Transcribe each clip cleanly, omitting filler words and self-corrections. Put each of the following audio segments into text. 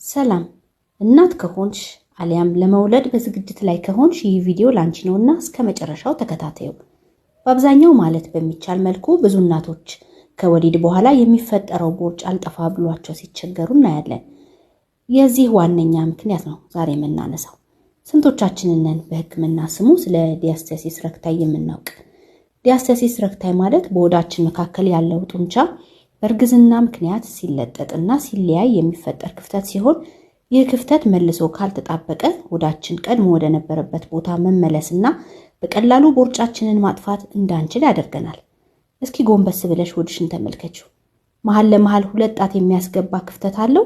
ሰላም እናት ከሆንሽ አሊያም ለመውለድ በዝግጅት ላይ ከሆንሽ ይህ ቪዲዮ ላንቺ ነውና እስከ መጨረሻው ተከታተዩ። በአብዛኛው ማለት በሚቻል መልኩ ብዙ እናቶች ከወሊድ በኋላ የሚፈጠረው ቦርጭ አልጠፋ ብሏቸው ሲቸገሩ እናያለን። የዚህ ዋነኛ ምክንያት ነው ዛሬ የምናነሳው። ስንቶቻችንን ነን በሕክምና ስሙ ስለ ዲያስተሲስ ረክታይ የምናውቅ? ዲያስተሲስ ረክታይ ማለት በሆዳችን መካከል ያለው ጡንቻ በእርግዝና ምክንያት ሲለጠጥና ሲለያይ የሚፈጠር ክፍተት ሲሆን ይህ ክፍተት መልሶ ካልተጣበቀ ሆዳችን ቀድሞ ወደ ነበረበት ቦታ መመለስና በቀላሉ ቦርጫችንን ማጥፋት እንዳንችል ያደርገናል። እስኪ ጎንበስ ብለሽ ሆድሽን ተመልከችው። መሀል ለመሀል 2 ጣት የሚያስገባ ክፍተት አለው።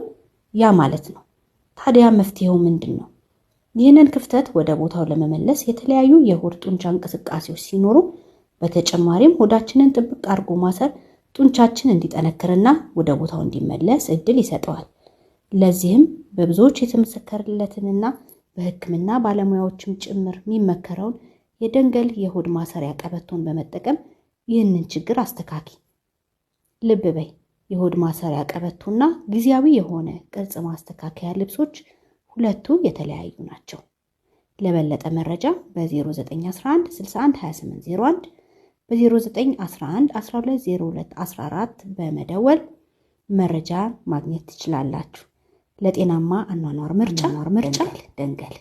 ያ ማለት ነው። ታዲያ መፍትሄው ምንድን ነው? ይህንን ክፍተት ወደ ቦታው ለመመለስ የተለያዩ የሆድ ጡንቻ እንቅስቃሴዎች ሲኖሩ፣ በተጨማሪም ሆዳችንን ጥብቅ አድርጎ ማሰር ጡንቻችን እንዲጠነክርና ወደ ቦታው እንዲመለስ እድል ይሰጠዋል። ለዚህም በብዙዎች የተመሰከረለትንና በሕክምና ባለሙያዎችም ጭምር የሚመከረውን የደንገል የሆድ ማሰሪያ ቀበቶን በመጠቀም ይህንን ችግር አስተካኪ። ልብ በይ፣ የሆድ ማሰሪያ ቀበቶና ጊዜያዊ የሆነ ቅርጽ ማስተካከያ ልብሶች ሁለቱ የተለያዩ ናቸው። ለበለጠ መረጃ በ0911 61 2801 በ0911 1202 14 በመደወል መረጃ ማግኘት ትችላላችሁ። ለጤናማ አኗኗር ምርጫ ደንገል።